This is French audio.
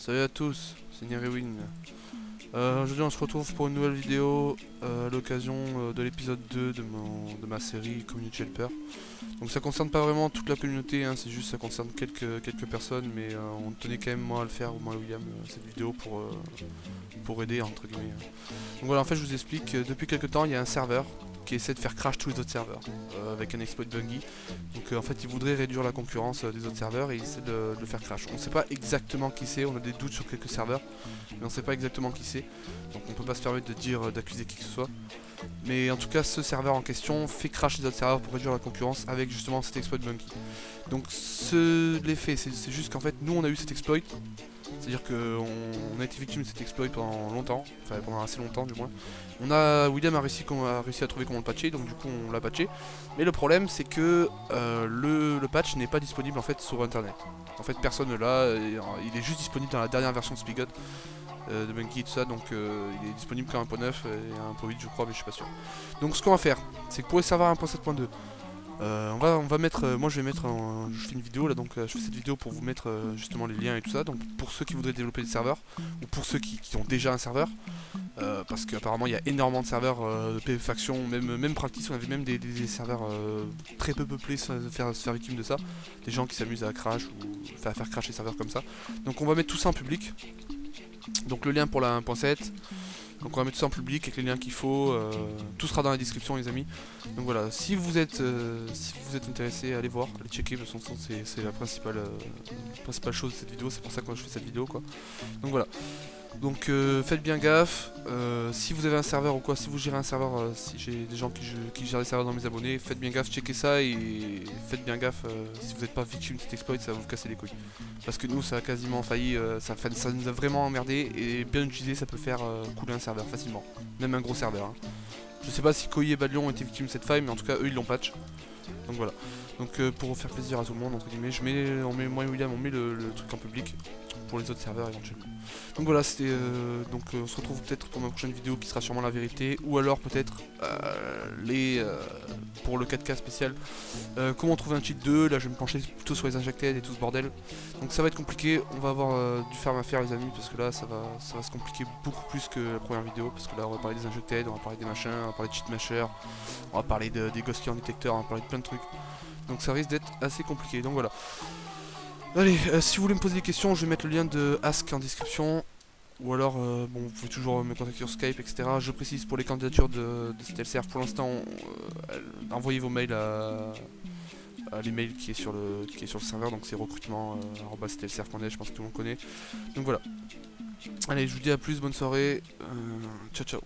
Salut à tous, c'est Nerewin. Aujourd'hui on se retrouve pour une nouvelle vidéo à l'occasion de l'épisode 2 de ma série Community Helper. Donc ça concerne pas vraiment toute la communauté, hein, c'est juste ça concerne quelques personnes, mais on tenait quand même moi à le faire, moi et William, cette vidéo pour aider entre guillemets. Donc voilà, en fait je vous explique, depuis quelques temps il y a un serveur qui essaie de faire crash tous les autres serveurs avec un exploit Bungie. Donc en fait il voudrait réduire la concurrence des autres serveurs et il essaie de le faire crash. On ne sait pas exactement qui c'est, on a des doutes sur quelques serveurs, mais on ne sait pas exactement qui c'est. Donc on peut pas se permettre de dire d'accuser qui que ce soit. Mais en tout cas ce serveur en question fait crash les autres serveurs pour réduire la concurrence avec justement cet exploit Bungie. Donc l'effet c'est juste qu'en fait nous on a eu cet exploit. C'est-à-dire qu'on a été victime de cet exploit pendant longtemps, enfin pendant assez longtemps du moins. William a réussi à trouver comment le patcher, donc du coup on l'a patché. Mais le problème c'est que le patch n'est pas disponible en fait sur internet. En fait personne ne l'a, il est juste disponible dans la dernière version de Spigot de Bungie et tout ça, donc il est disponible qu'à 1.9 et 1.8 je crois, mais je suis pas sûr. Donc ce qu'on va faire, c'est que pour les serveurs 1.7.2, on va mettre, moi je vais mettre, je fais une vidéo là, donc je fais cette vidéo pour vous mettre justement les liens et tout ça, donc pour ceux qui voudraient développer des serveurs, ou pour ceux qui ont déjà un serveur, parce qu'apparemment il y a énormément de serveurs de PvP faction, même Practice, on avait même des serveurs très peu peuplés se faire victime de ça, des gens qui s'amusent à crash ou à faire crash les serveurs comme ça. Donc on va mettre tout ça en public, donc le lien pour la 1.7. Donc on va mettre ça en public avec les liens qu'il faut, tout sera dans la description les amis. Donc voilà, si vous êtes intéressé, allez voir, allez checker, de toute façon c'est la principale chose de cette vidéo, c'est pour ça que je fais cette vidéo quoi. Donc voilà, donc faites bien gaffe, si vous avez un serveur ou quoi, si vous gérez un serveur, si j'ai des gens qui gèrent des serveurs dans mes abonnés, faites bien gaffe, checkez ça et faites bien gaffe si vous n'êtes pas victime de cet exploit, ça va vous casser les couilles. Parce que nous ça a quasiment failli, ça nous a vraiment emmerdé et bien utilisé ça peut faire couler un serveur facilement, même un gros serveur. Hein. Je sais pas si Koi et Badlion ont été victimes de cette faille, mais en tout cas eux ils l'ont patch. Donc voilà. Donc pour faire plaisir à tout le monde, entre guillemets, moi et William on met le truc en public pour les autres serveurs éventuellement. Donc voilà, c'était donc on se retrouve peut-être pour ma prochaine vidéo qui sera sûrement la vérité, ou alors peut-être pour le 4K spécial, comment trouver un cheat 2. Là je vais me pencher plutôt sur les injected et tout ce bordel. Donc ça va être compliqué, on va avoir du ferme à faire les amis, parce que là ça va se compliquer beaucoup plus que la première vidéo, parce que là on va parler des injected, on va parler des machins, on va parler de cheat masher, on va parler des ghost key en détecteur, on va parler de plein de trucs. Donc ça risque d'être assez compliqué, donc voilà. Allez, si vous voulez me poser des questions, je vais mettre le lien de Ask en description. Ou alors, bon, vous pouvez toujours me contacter sur Skype, etc. Je précise pour les candidatures de CTLCR, pour l'instant, envoyez vos mails à l'email qui est sur le serveur, donc c'est recrutement@ctlcr.net, je pense que tout le monde connaît. Donc voilà. Allez, je vous dis à plus, bonne soirée, ciao ciao.